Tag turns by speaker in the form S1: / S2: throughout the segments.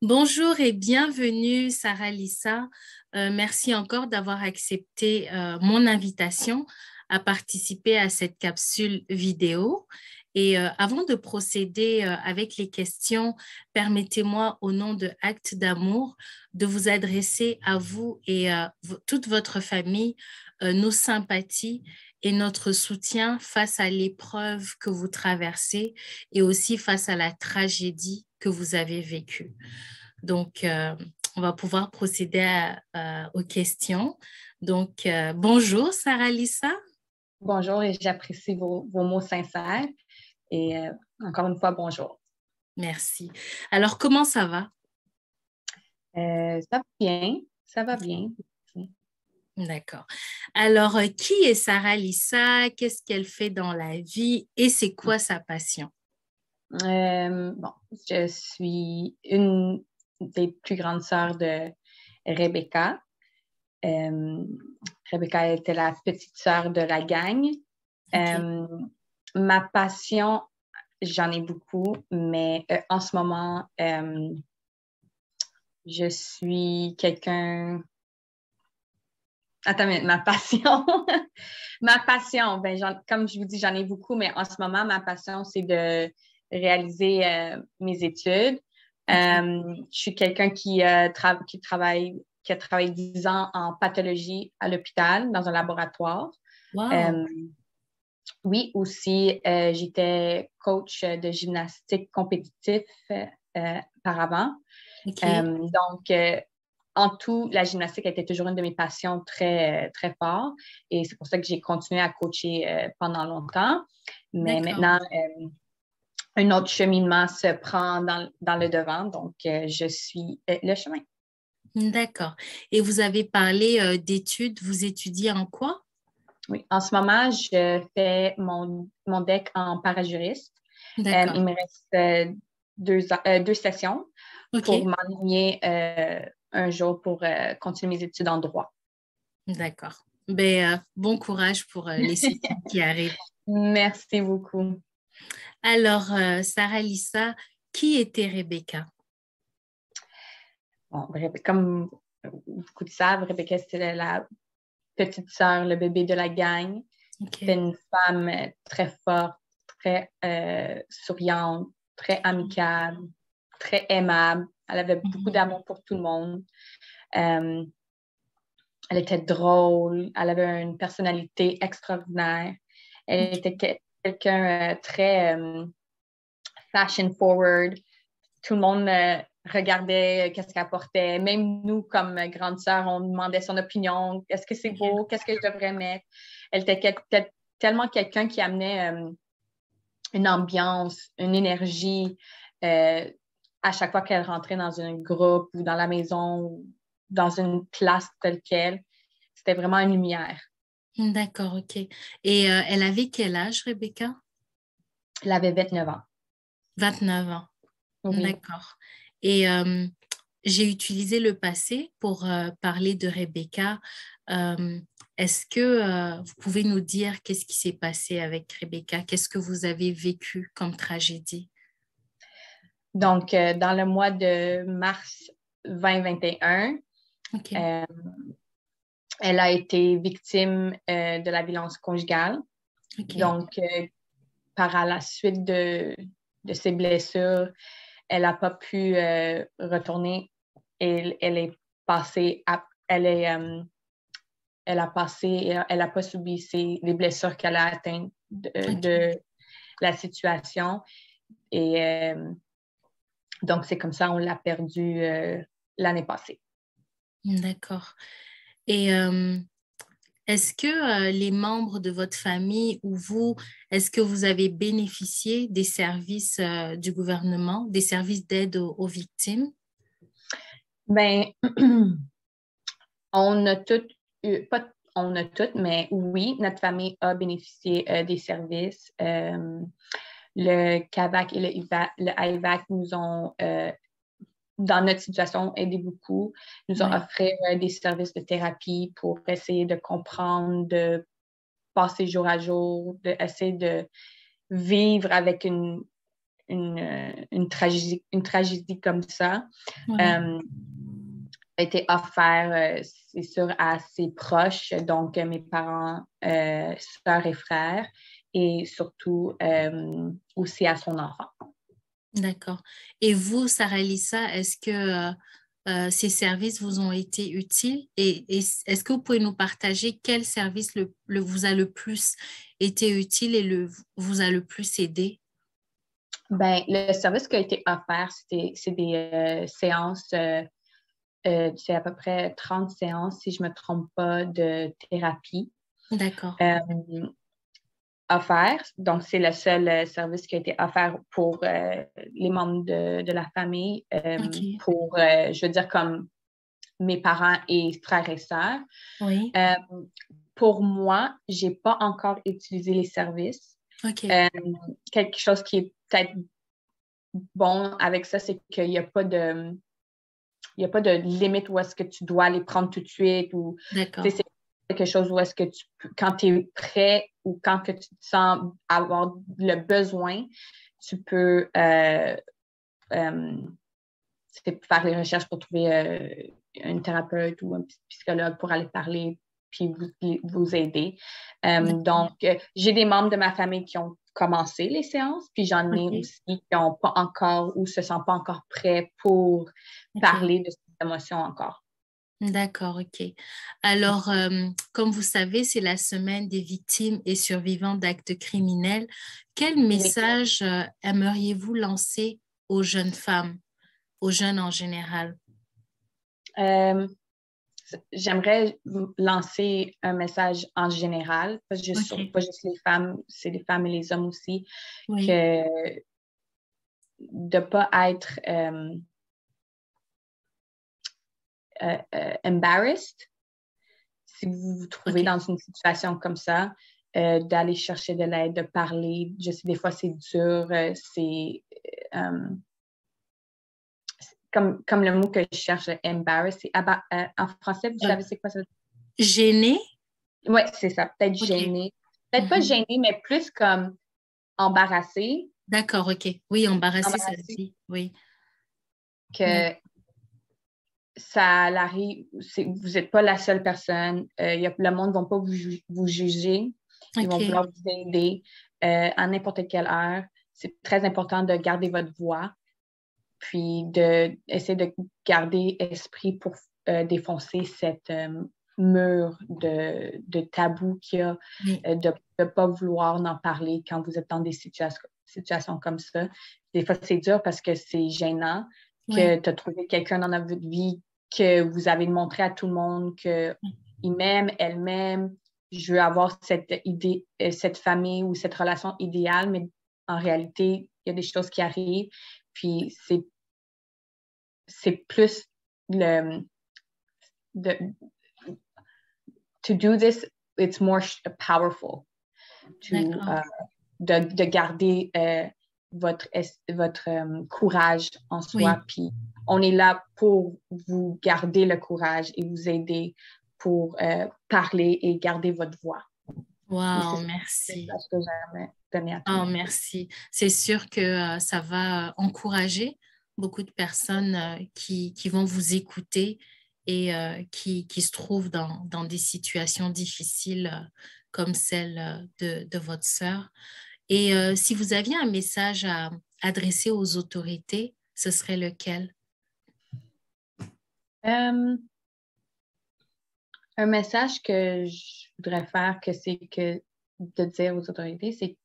S1: Bonjour et bienvenue, Sarah Lissa. Merci encore d'avoir accepté mon invitation à participer à cette capsule vidéo. Et avant de procéder avec les questions, permettez-moi, au nom de Actes d'amour, de vous adresser à vous et à toute votre famille nos sympathies et notre soutien face à l'épreuve que vous traversez et aussi face à la tragédie que vous avez vécue. Donc, on va pouvoir procéder aux questions. Donc, bonjour, Sarah Lissa.
S2: Bonjour et j'apprécie vos mots sincères. Et encore une fois, bonjour.
S1: Merci. Alors, comment ça va?
S2: Ça va bien, ça va bien.
S1: D'accord. Alors, qui est Sarah Lissa? Qu'est-ce qu'elle fait dans la vie et c'est quoi sa passion?
S2: Bon, je suis une des plus grandes sœurs de Rebecca. Euh, Rebecca était la petite sœur de la gang.
S1: OK.
S2: Ma passion, j'en ai beaucoup, mais en ce moment, je suis quelqu'un. Attends, mais ma passion. Ma passion, comme je vous dis, j'en ai beaucoup, mais en ce moment, ma passion, c'est de réaliser mes études.
S1: OK.
S2: Je suis quelqu'un qui a travaillé 10 ans en pathologie à l'hôpital, dans un laboratoire.
S1: Wow.
S2: Euh, oui, aussi, j'étais coach de gymnastique compétitif auparavant.
S1: OK.
S2: En tout, la gymnastique a été toujours une de mes passions très, très fort et c'est pour ça que j'ai continué à coacher pendant longtemps. Mais
S1: D'accord.
S2: maintenant, un autre cheminement se prend dans le devant, donc je suis le chemin.
S1: D'accord. Et vous avez parlé d'études. Vous étudiez en quoi?
S2: Oui, en ce moment, je fais mon deck en parajuriste.
S1: D'accord.
S2: Il me reste deux sessions pour
S1: OK.
S2: m'enligner un jour pour continuer mes études en droit.
S1: D'accord. Ben, bon courage pour les sessions qui arrivent.
S2: Merci beaucoup.
S1: Alors, Sarah Lissa, qui était Rebecca?
S2: Bon, comme beaucoup le savent, Rebecca, c'était la petite sœur, le bébé de la gang. C'était
S1: OK.
S2: une femme très forte, très souriante, très amicale, très aimable. Elle avait beaucoup
S1: Mhm.
S2: d'amour pour tout le monde. Euh, Elle était drôle. Elle avait une personnalité extraordinaire. Elle était quelqu'un très fashion forward. Tout le monde regardait qu'est-ce qu'elle portait. Même nous, comme grande sœur, on demandait son opinion. Est-ce que c'est
S1: OK.
S2: beau? Qu'est-ce que je devrais mettre? Elle était tellement quelqu'un qui amenait une ambiance, une énergie euh, à chaque fois qu'elle rentrait dans un groupe ou dans la maison ou dans une classe telle quelle. C'était vraiment une lumière.
S1: D'accord, OK. Et elle avait quel âge, Rebecca?
S2: Elle avait 29 ans.
S1: 29 ans.
S2: Oui.
S1: D'accord. Et j'ai utilisé le passé pour parler de Rebecca. Euh, Est-ce que vous pouvez nous dire qu'est-ce qui s'est passé avec Rebecca? Qu'est-ce que vous avez vécu comme tragédie?
S2: Donc, dans le mois de mars 2021,
S1: OK.
S2: euh, elle a été victime de la violence conjugale.
S1: OK.
S2: Donc, par la suite de ses blessures, elle n'a pas pu retourner. Elle est passée elle n'a pas subi les blessures qu'elle a atteintes
S1: OK.
S2: de la situation. Et donc, c'est comme ça, on l'a perdue l'année passée.
S1: D'accord. Et est-ce que les membres de votre famille ou vous, est-ce que vous avez bénéficié des services du gouvernement, des services d'aide aux victimes?
S2: Ben, on a toutes eu, pas on a toutes, mais oui, notre famille a bénéficié des services. Le CAVAC et le IVAC nous ont, dans notre situation, aidé beaucoup, nous ont
S1: Oui.
S2: offert des services de thérapie pour essayer de comprendre, de passer jour à jour, d'essayer de vivre avec une tragédie comme ça,
S1: Oui.
S2: a été offert, c'est sûr, à ses proches, donc mes parents, sœurs et frères, et surtout aussi à son enfant.
S1: D'accord. Et vous, Sarah Lisa, est-ce que ces services vous ont été utiles et est-ce que vous pouvez nous partager quel service vous a le plus été utile et vous a le plus aidé?
S2: Ben, le service qui a été offert, c'est des séances, c'est à peu près 30 séances, si je ne me trompe pas, de thérapie
S1: D'accord.
S2: offert. Donc, c'est le seul service qui a été offert pour les membres de la famille,
S1: OK.
S2: pour, je veux dire, comme mes parents et frères et sœurs.
S1: Oui.
S2: Pour moi, je n'ai pas encore utilisé les services.
S1: OK.
S2: Quelque chose qui est peut-être bon avec ça, c'est qu'il n'y a pas de... Il n'y a pas de limite où est-ce que tu dois les prendre tout de suite ou
S1: D'accord.
S2: c'est quelque chose où est-ce que quand tu es prêt ou quand que tu te sens avoir le besoin, tu peux faire des recherches pour trouver un thérapeute ou un psychologue pour aller parler puis vous aider. Donc, j'ai des membres de ma famille qui ont commencé les séances, puis j'en ai
S1: OK.
S2: aussi qui n'ont pas encore ou se sentent pas encore prêts pour
S1: OK.
S2: parler de ces émotions encore.
S1: D'accord, OK. Alors, comme vous savez, c'est la semaine des victimes et survivants d'actes criminels. Quel
S2: Oui.
S1: message aimeriez-vous lancer aux jeunes femmes, aux jeunes en général?
S2: Euh, J'aimerais lancer un message en général,
S1: OK.
S2: pas juste les femmes, c'est les femmes et les hommes aussi,
S1: Oui.
S2: que de ne pas être embarrassed si vous vous trouvez
S1: OK.
S2: dans une situation comme ça, d'aller chercher de l'aide, de parler. Je sais, des fois, c'est dur, euh, comme le mot que je cherche, embarrassed. En français, vous
S1: Euh,
S2: savez c'est quoi ça?
S1: Gênée?
S2: Oui, c'est ça, peut-être
S1: OK.
S2: gêné. Peut-être pas
S1: Mhm.
S2: gêné, mais plus comme embarrassé.
S1: D'accord, OK. Oui, embarrassée, ça se
S2: Embarrassé
S1: dit. Oui.
S2: que ça arrive, vous n'êtes pas la seule personne. Le monde ne va pas vous juger. Ils vont
S1: OK.
S2: vouloir vous aider à n'importe quelle heure. C'est très important de garder votre voix, puis d'essayer de garder esprit pour défoncer cette mur de tabou qu'il y a,
S1: Oui.
S2: de ne pas vouloir en parler quand vous êtes dans des situations comme ça. Des fois, c'est dur parce que c'est gênant
S1: Oui.
S2: que tu as trouvé quelqu'un dans votre vie que vous avez montré à tout le monde qu'il m'aime, elle m'aime, je veux avoir cette idée, cette famille ou cette relation idéale, mais en réalité, il y a des choses qui arrivent. Puis c'est plus de to do this, it's more powerful to
S1: D'accord.
S2: de garder votre courage en soi.
S1: Oui.
S2: Puis on est là pour vous garder le courage et vous aider pour parler et garder votre voix. Et
S1: Wow,
S2: c'est
S1: merci.
S2: ce que j'aimerais donner à tout le
S1: Oh,
S2: monde.
S1: merci. C'est sûr que ça va encourager beaucoup de personnes qui vont vous écouter et qui se trouvent dans des situations difficiles comme celle de votre sœur. Et si vous aviez un message à adresser aux autorités, ce serait lequel?
S2: Euh, un message que je voudrais faire, que c'est que de dire aux autorités, c'est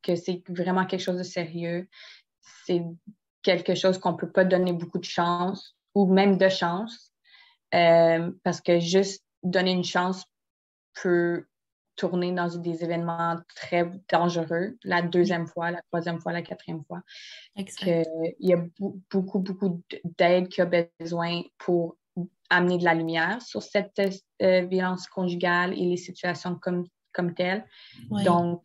S2: que c'est vraiment quelque chose de sérieux. C'est quelque chose qu'on ne peut pas donner beaucoup de chance ou même de chance parce que juste donner une chance peut tourner dans des événements très dangereux la
S1: Oui,
S2: deuxième fois, la troisième fois, la quatrième fois. Qu'il
S1: exact.
S2: y a beaucoup d'aide qu'il y a besoin pour amener de la lumière sur cette violence conjugale et les situations comme telles.
S1: Oui,
S2: Donc,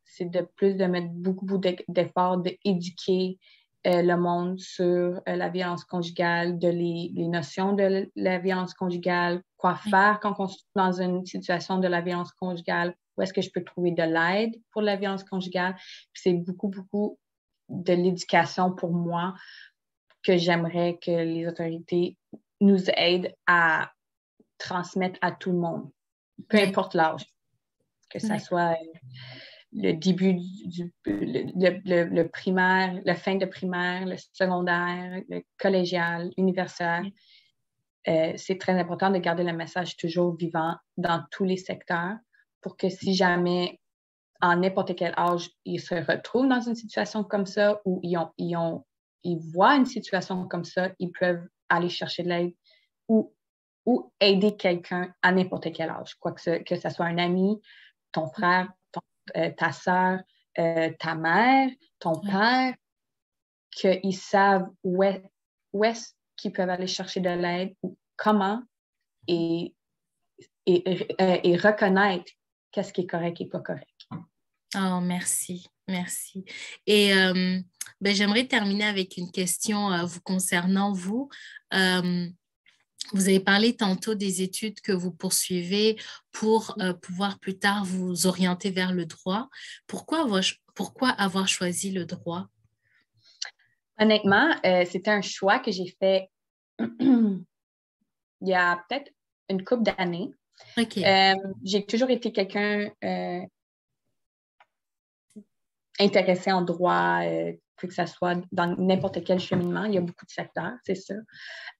S2: c'est de plus de mettre beaucoup d'efforts, d'éduquer le monde sur la violence conjugale, les notions de la violence conjugale, quoi
S1: oui,
S2: faire quand on se trouve dans une situation de la violence conjugale, où est-ce que je peux trouver de l'aide pour la violence conjugale. Puis c'est beaucoup de l'éducation pour moi que j'aimerais que les autorités nous aident à transmettre à tout le monde, peu importe l'âge, que ça soit le début le primaire, la fin de primaire, le secondaire, le collégial, universitaire. C'est très important de garder le message toujours vivant dans tous les secteurs pour que si jamais, en n'importe quel âge, ils se retrouvent dans une situation comme ça ou ils voient une situation comme ça, ils peuvent aller chercher de l'aide ou aider quelqu'un à n'importe quel âge, quoi que ce soit un ami, ton frère, ta soeur, ta mère, ton père, qu'ils savent où est-ce qu'ils peuvent aller chercher de l'aide, comment, et reconnaître qu'est-ce qui est correct et pas correct.
S1: Oh, merci, merci. Et j'aimerais terminer avec une question vous concernant, vous. Vous avez parlé tantôt des études que vous poursuivez pour pouvoir plus tard vous orienter vers le droit. Pourquoi avoir choisi le droit?
S2: Honnêtement, c'était un choix que j'ai fait il y a peut-être une couple d'années.
S1: Okay.
S2: J'ai toujours été quelqu'un intéressé en droit, que ce soit dans n'importe quel cheminement. Il y a beaucoup de secteurs, c'est ça.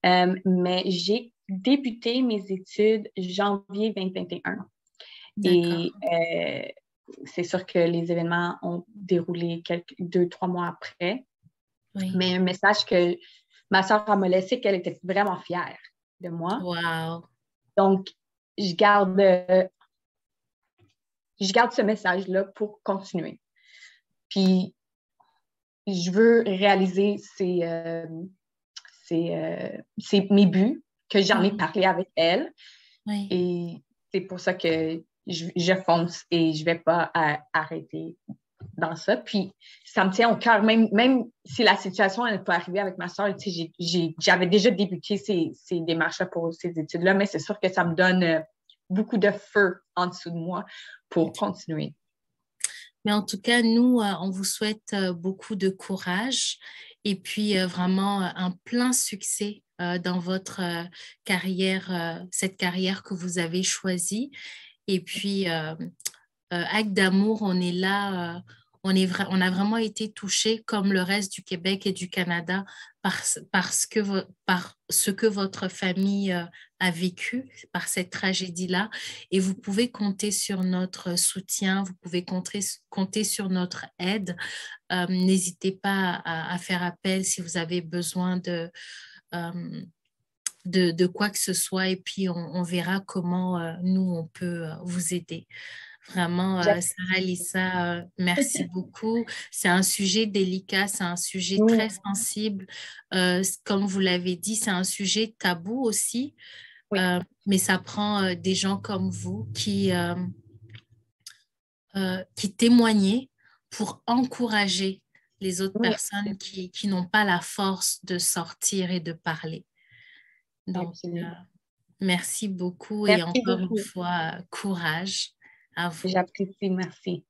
S2: Mais j'ai débuté mes études janvier 2021. Et c'est sûr que les événements ont déroulé 2-3 mois après. Oui. Mais un message que ma soeur m'a laissé, qu'elle était vraiment fière de moi.
S1: Wow.
S2: Donc, je garde ce message-là pour continuer. Puis, je veux réaliser mes buts, que j'en ai parlé avec elle. Oui. Et c'est pour ça que je fonce et je ne vais pas arrêter dans ça. Puis, ça me tient au cœur, même si la situation n'est pas arrivée avec ma soeur, j'avais déjà débuté ces démarches-là pour ces études-là, mais c'est sûr que ça me donne beaucoup de feu en dessous de moi pour continuer.
S1: Mais en tout cas, nous, on vous souhaite beaucoup de courage et puis vraiment un plein succès dans votre carrière, cette carrière que vous avez choisie. Et puis, Acte d'amour, on est là, on a vraiment été touchés, comme le reste du Québec et du Canada, par ce que votre famille a vécu, par cette tragédie-là. Et vous pouvez compter sur notre soutien, vous pouvez compter sur notre aide. N'hésitez pas à faire appel si vous avez besoin de quoi que ce soit, et puis on verra comment nous, on peut vous aider. Vraiment, Sarah Lisa, merci beaucoup. C'est un sujet délicat, c'est un sujet très sensible. Comme vous l'avez dit, c'est un sujet tabou aussi, mais ça prend des gens comme vous qui témoignent pour encourager les autres personnes qui n'ont pas la force de sortir et de parler. Donc, merci beaucoup et encore une fois, courage à vous.
S2: J'apprécie, merci.